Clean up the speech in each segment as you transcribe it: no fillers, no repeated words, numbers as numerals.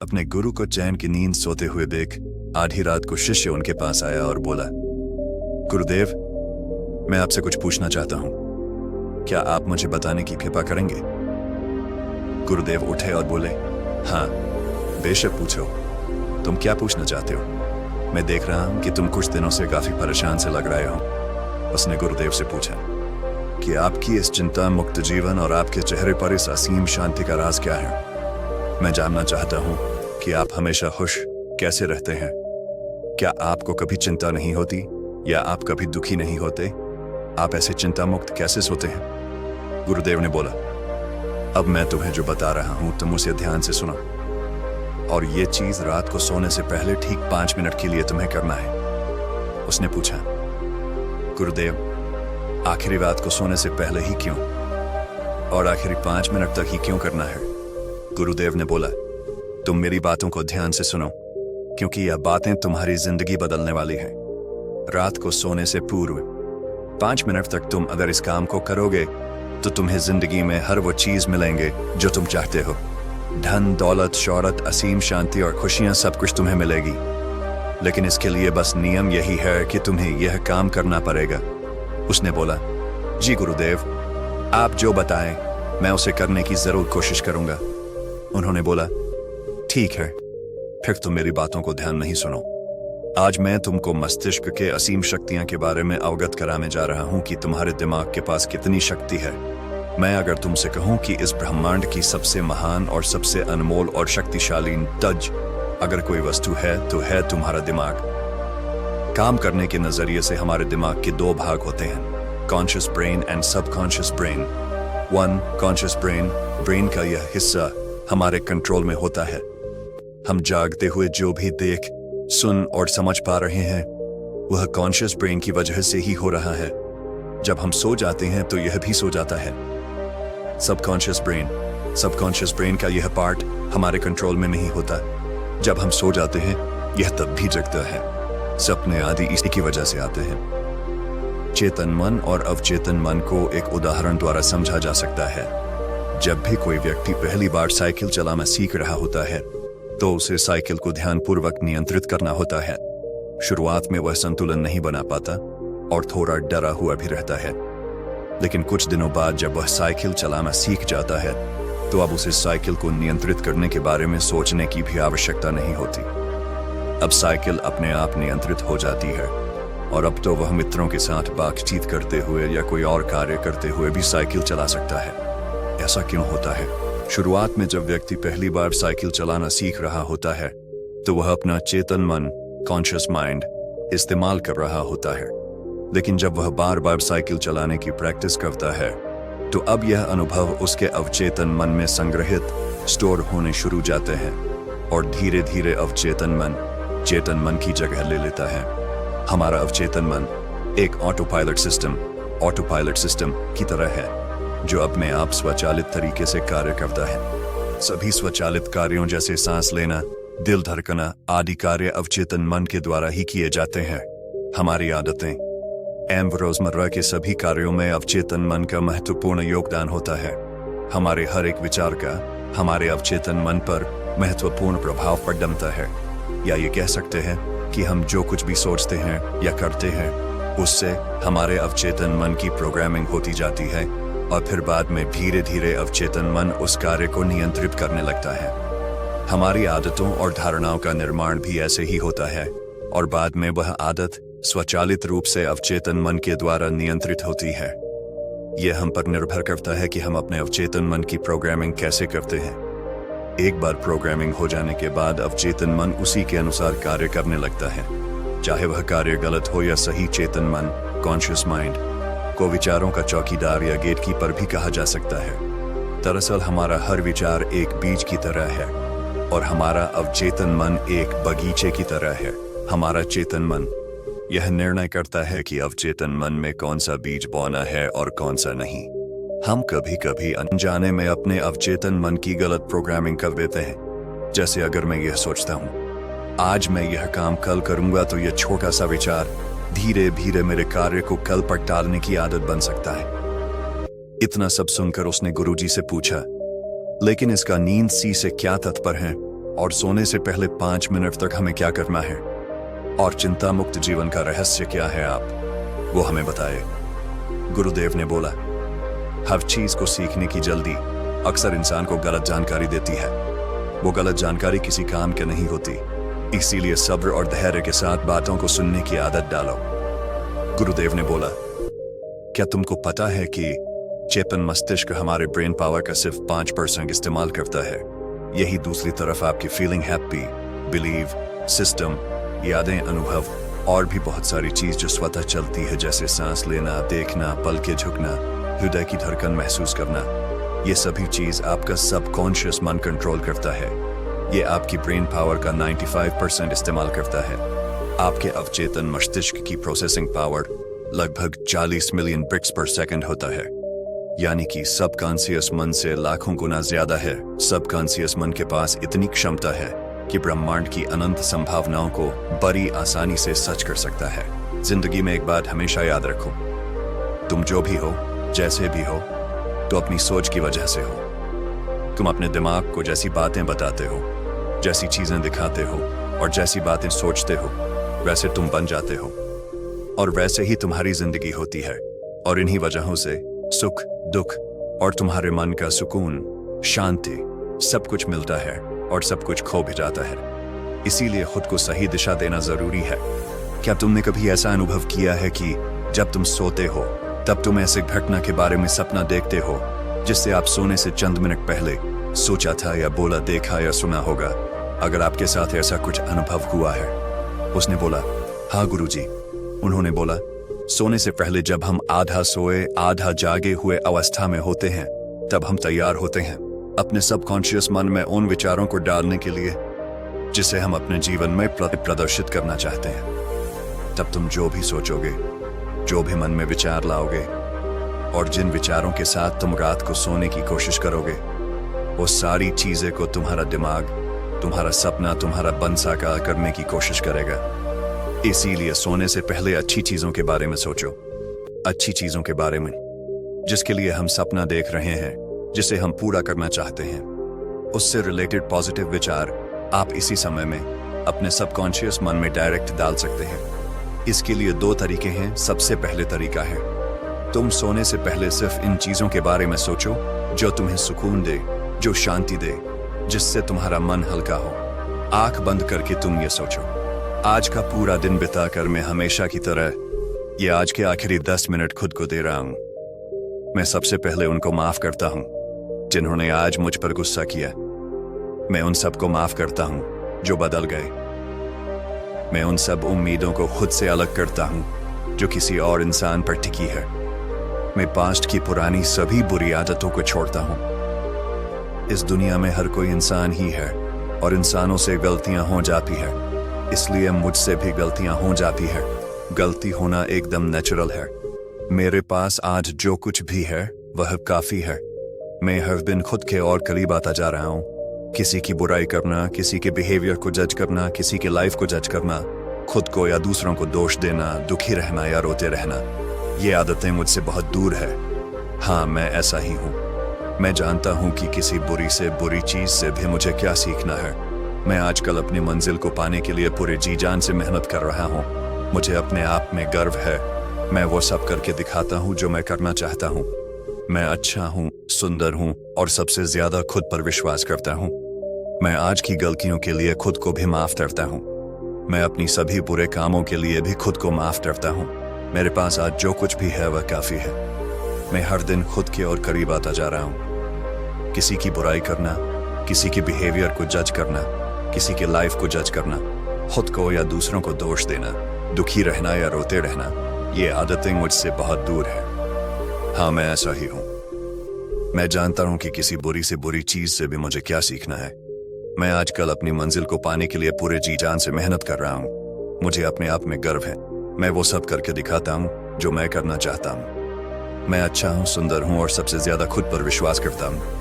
अपने गुरु को चैन की नींद सोते हुए देख आधी रात को शिष्य उनके पास आया और बोला, गुरुदेव, मैं आपसे कुछ पूछना चाहता हूं, क्या आप मुझे बताने की कृपा करेंगे? गुरुदेव उठे और बोले, हाँ, बेशक पूछो, तुम क्या पूछना चाहते हो? मैं देख रहा हूं कि तुम कुछ दिनों से काफी परेशान से लग रहे हो। उसने गुरुदेव से पूछा कि आपकी इस चिंता मुक्त जीवन और आपके चेहरे पर इस असीम शांति का राज क्या है? मैं जानना चाहता हूं कि आप हमेशा खुश कैसे रहते हैं। क्या आपको कभी चिंता नहीं होती या आप कभी दुखी नहीं होते? आप ऐसे चिंता मुक्त कैसे सोते हैं? गुरुदेव ने बोला, अब मैं तुम्हें जो बता रहा हूं तुम उसे ध्यान से सुनो, और ये चीज रात को सोने से पहले ठीक 5 मिनट के लिए तुम्हें करना है। उसने पूछा, गुरुदेव, आखिरी रात को सोने से पहले ही क्यों, और आखिरी 5 मिनट तक ही क्यों करना है? गुरुदेव ने बोला, तुम मेरी बातों को ध्यान से सुनो, क्योंकि यह बातें तुम्हारी जिंदगी बदलने वाली है। रात को सोने से पूर्व 5 मिनट तक तुम अगर इस काम को करोगे तो तुम्हें जिंदगी में हर वो चीज मिलेंगे जो तुम चाहते हो। धन, दौलत, शौहरत, असीम शांति और खुशियां सब कुछ तुम्हें मिलेगी। लेकिन इसके लिए बस नियम यही है कि तुम्हें यह काम करना पड़ेगा। उसने बोला, जी गुरुदेव, आप जो बताएं मैं उसे करने की जरूर कोशिश करूंगा। उन्होंने बोला, ठीक है, फिर तुम मेरी बातों को ध्यान नहीं सुनो। आज मैं तुमको मस्तिष्क के असीम शक्तियां के बारे में अवगत कराने जा रहा हूं कि तुम्हारे दिमाग के पास कितनी शक्ति है। मैं अगर तुमसे कहूं कि इस ब्रह्मांड की सबसे महान और सबसे अनमोल और शक्तिशाली तज अगर कोई वस्तु है तो है तुम्हारा दिमाग। काम करने के नजरिए से हमारे दिमाग के 2 भाग होते हैं, conscious brain and subconscious brain. Conscious brain का यह हिस्सा हमारे कंट्रोल में होता है। हम जागते हुए जो भी देख, सुन और समझ पा रहे हैं वह कॉन्शियस ब्रेन की वजह से ही हो रहा है। जब हम सो जाते हैं तो यह भी सो जाता है। सबकॉन्शियस ब्रेन का यह पार्ट हमारे कंट्रोल में नहीं होता। जब हम सो जाते हैं यह तब भी जगता है। सपने आदि इसी की वजह से आते हैं। चेतन मन और अवचेतन मन को एक उदाहरण द्वारा समझा जा सकता है। जब भी कोई व्यक्ति पहली बार साइकिल चलाना सीख रहा होता है तो उसे साइकिल को ध्यानपूर्वक नियंत्रित करना होता है। शुरुआत में वह संतुलन नहीं बना पाता और थोड़ा डरा हुआ भी रहता है। लेकिन कुछ दिनों बाद जब वह साइकिल चलाना सीख जाता है तो अब उसे साइकिल को नियंत्रित करने के बारे में सोचने की भी आवश्यकता नहीं होती। अब साइकिल अपने आप नियंत्रित हो जाती है और अब तो वह मित्रों के साथ बातचीत करते हुए या कोई और कार्य करते हुए भी साइकिल चला सकता है। ऐसा क्यों होता है? शुरुआत में जब व्यक्ति पहली बार साइकिल चलाना सीख रहा होता है तो वह अपना चेतन मन, कॉन्शियस माइंड इस्तेमाल कर रहा होता है। लेकिन जब वह बार बार साइकिल चलाने की प्रैक्टिस करता है तो अब यह अनुभव उसके अवचेतन मन में संग्रहित, स्टोर होने शुरू जाते हैं और धीरे धीरे अवचेतन मन चेतन मन की जगह ले लेता है। हमारा अवचेतन मन एक ऑटोपायलट सिस्टम की तरह है जो अपने आप स्वचालित तरीके से कार्य करता है। सभी स्वचालित कार्यों जैसे सांस लेना, दिल धड़कना आदि कार्य अवचेतन मन के द्वारा ही किए जाते हैं। हमारी आदतें एवं रोजमर्रा के सभी कार्यों में अवचेतन मन का महत्वपूर्ण योगदान होता है। हमारे हर एक विचार का हमारे अवचेतन मन पर महत्वपूर्ण प्रभाव पड़ता है। या ये कह सकते हैं कि हम जो कुछ भी सोचते हैं या करते हैं उससे हमारे अवचेतन मन की प्रोग्रामिंग होती जाती है और फिर बाद में धीरे धीरे अवचेतन मन उस कार्य को नियंत्रित करने लगता है। हमारी आदतों और धारणाओं का निर्माण भी ऐसे ही होता है और बाद में वह आदत स्वचालित रूप से अवचेतन मन के द्वारा नियंत्रित होती है। यह हम पर निर्भर करता है कि हम अपने अवचेतन मन की प्रोग्रामिंग कैसे करते हैं। एक बार प्रोग्रामिंग हो जाने के बाद अवचेतन मन उसी के अनुसार कार्य करने लगता है, चाहे वह कार्य गलत हो या सही। चेतन मन, कॉन्शियस माइंड को विचारों का चौकीदार या गेटकीपर भी कहा जा सकता है। दरअसल हमारा हर विचार एक बीज की तरह है और हमारा अवचेतन मन एक बगीचे की तरह है। हमारा चेतन मन यह निर्णय करता है कि अवचेतन मन में कौन सा बीज बोना है और कौन सा नहीं। हम कभी कभी अनजाने में अपने अवचेतन मन की गलत प्रोग्रामिंग कर देते हैं। जैसे अगर मैं यह सोचता हूँ आज मैं यह काम कल करूंगा तो यह छोटा सा विचार धीरे धीरे मेरे कार्य को कल पर टालने की आदत बन सकता है। इतना सब सुनकर उसने गुरुजी से पूछा, लेकिन इसका नींद सी से क्या तात्पर्य है और सोने से पहले 5 मिनट तक हमें क्या करना है और चिंता मुक्त जीवन का रहस्य क्या है, आप वो हमें बताए। गुरुदेव ने बोला, हर चीज को सीखने की जल्दी अक्सर इंसान को गलत जानकारी देती है। वो गलत जानकारी किसी काम के नहीं होती, इसीलिए सब्र और धैर्य के साथ बातों को सुनने की आदत डालो। गुरुदेव ने बोला, क्या तुमको पता है कि चेतन मस्तिष्क हमारे ब्रेन पावर का सिर्फ 5% इस्तेमाल करता है। यही दूसरी तरफ आपकी फीलिंग, हैप्पी, बिलीव, सिस्टम, यादें, अनुभव और भी बहुत सारी चीज जो स्वतः चलती है, जैसे सांस लेना, देखना, पल के झुकना, हृदय की धड़कन महसूस करना। ये सभी चीज आपका सबकॉन्शियस मन कंट्रोल करता है। ये आपकी ब्रेन पावर का 95% इस्तेमाल करता है। आपके अवचेतन मस्तिष्क की प्रोसेसिंग पावर लगभग 40 मिलियन बिट्स पर सेकंड होता है, यानी कि सबकॉन्शियस मन से लाखों गुना ज्यादा है। सबकॉन्शियस मन के पास इतनी क्षमता है कि ब्रह्मांड की अनंत संभावनाओं को बड़ी आसानी से सच कर सकता है। जिंदगी में एक बात हमेशा याद रखो, तुम जो भी हो, जैसे भी हो, तो अपनी सोच की वजह से हो। तुम अपने दिमाग को जैसी बातें बताते हो, जैसी चीजें दिखाते हो और जैसी बातें सोचते हो, वैसे तुम बन जाते हो और वैसे ही तुम्हारी जिंदगी होती है। और इन्हीं वजहों से सुख, दुख और तुम्हारे मन का सुकून, शांति, सब कुछ मिलता है और सब कुछ खो भी जाता है। इसीलिए खुद को सही दिशा देना जरूरी है। क्या तुमने कभी ऐसा अनुभव किया है कि जब तुम सोते हो तब तुम ऐसे घटना के बारे में सपना देखते हो जिससे आप सोने से चंद मिनट पहले सोचा था या बोला, देखा या सुना होगा? अगर आपके साथ ऐसा कुछ अनुभव हुआ है? उसने बोला, हाँ गुरुजी। उन्होंने बोला, सोने से पहले जब हम आधा सोए आधा जागे हुए अवस्था में होते हैं तब हम तैयार होते हैं अपने सबकॉन्शियस मन में उन विचारों को डालने के लिए जिसे हम अपने जीवन में प्रदर्शित करना चाहते हैं। तब तुम जो भी सोचोगे, जो भी मन में विचार लाओगे और जिन विचारों के साथ तुम रात को सोने की कोशिश करोगे, वो सारी चीजें को तुम्हारा दिमाग, तुम्हारा सपना, तुम्हारा बन साकार करने की कोशिश करेगा। इसीलिए सोने से पहले अच्छी चीजों के बारे में सोचो, अच्छी चीजों के बारे में जिसके लिए हम सपना देख रहे हैं, जिसे हम पूरा करना चाहते हैं। उससे रिलेटेड पॉजिटिव विचार आप इसी समय में अपने सबकॉन्शियस मन में डायरेक्ट डाल सकते हैं। इसके लिए 2 तरीके हैं। सबसे पहले तरीका है, तुम सोने से पहले सिर्फ इन चीजों के बारे में सोचो जो तुम्हें सुकून दे, जो शांति दे, जिससे तुम्हारा मन हल्का हो। आंख बंद करके तुम ये सोचो, आज का पूरा दिन बिताकर मैं हमेशा की तरह ये आज के आखिरी 10 मिनट खुद को दे रहा हूं। मैं सबसे पहले उनको माफ करता हूं जिन्होंने आज मुझ पर गुस्सा किया। मैं उन सबको माफ करता हूं जो बदल गए। मैं उन सब उम्मीदों को खुद से अलग करता हूं जो किसी और इंसान पर टिकी है। मैं पास्ट की पुरानी सभी बुरी आदतों को छोड़ता हूं। इस दुनिया में हर कोई इंसान ही है और इंसानों से गलतियां हो जाती है, इसलिए मुझसे भी गलतियां हो जाती है। गलती होना एकदम नेचुरल है। मेरे पास आज जो कुछ भी है वह काफी है। मैं हर दिन खुद के और करीब आता जा रहा हूँ। किसी की बुराई करना, किसी के बिहेवियर को जज करना, किसी के लाइफ को जज करना, खुद को या दूसरों को दोष देना, दुखी रहना या रोते रहना, ये आदतें मुझसे बहुत दूर है। हाँ, मैं ऐसा ही हूँ। मैं जानता हूँ कि किसी बुरी से बुरी चीज से भी मुझे क्या सीखना है। मैं आजकल अपनी मंजिल को पाने के लिए पूरे जी जान से मेहनत कर रहा हूँ। मुझे अपने आप में गर्व है। मैं वो सब करके दिखाता हूँ जो मैं करना चाहता हूँ। मैं अच्छा हूँ, सुंदर हूँ और सबसे ज्यादा खुद पर विश्वास करता हूँ। मैं आज की गलतियों के लिए खुद को भी माफ करता हूँ। मैं अपनी सभी बुरे कामों के लिए भी खुद को माफ करता हूँ। मेरे पास आज जो कुछ भी है वह काफी है। मैं हर दिन खुद के और करीब आता जा रहा हूँ। किसी की बुराई करना, किसी के बिहेवियर को जज करना, किसी के लाइफ को जज करना, खुद को या दूसरों को दोष देना, दुखी रहना या रोते रहना, ये आदतें मुझसे बहुत दूर है। हाँ, मैं ऐसा ही हूँ। मैं जानता हूँ कि किसी बुरी से बुरी चीज से भी मुझे क्या सीखना है। मैं आजकल अपनी मंजिल को पाने के लिए पूरे जी जान से मेहनत कर रहा हूँ। मुझे अपने आप में गर्व है। मैं वो सब करके दिखाता हूँ जो मैं करना चाहता हूँ। मैं अच्छा हूँ, सुंदर हूँ और सबसे ज्यादा खुद पर विश्वास करता हूँ।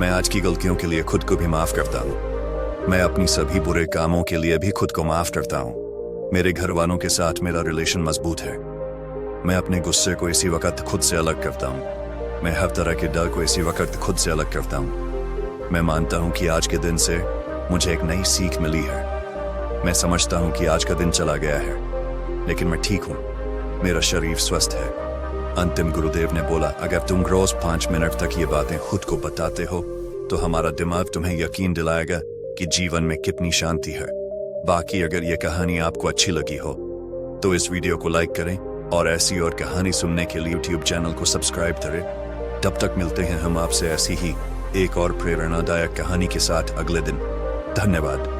मैं आज की गलतियों के लिए खुद को भी माफ करता हूँ। मैं अपनी सभी बुरे कामों के लिए भी खुद को माफ करता हूँ। मेरे घर वालों के साथ मेरा रिलेशन मजबूत है। मैं अपने गुस्से को इसी वक्त खुद से अलग करता हूँ। मैं हर तरह के डर को इसी वक्त खुद से अलग करता हूँ। मैं मानता हूँ कि आज के दिन से मुझे एक नई सीख मिली है। मैं समझता हूं कि आज का दिन चला गया है, लेकिन मैं ठीक हूं, मेरा शरीर स्वस्थ है। अंतिम गुरुदेव ने बोला, अगर तुम रोज 5 मिनट तक ये बातें खुद को बताते हो तो हमारा दिमाग तुम्हें यकीन दिलाएगा कि जीवन में कितनी शांति है। बाकी अगर ये कहानी आपको अच्छी लगी हो तो इस वीडियो को लाइक करें और ऐसी और कहानी सुनने के लिए YouTube चैनल को सब्सक्राइब करें। तब तक मिलते हैं हम आपसे ऐसी ही एक और प्रेरणादायक कहानी के साथ अगले दिन। धन्यवाद।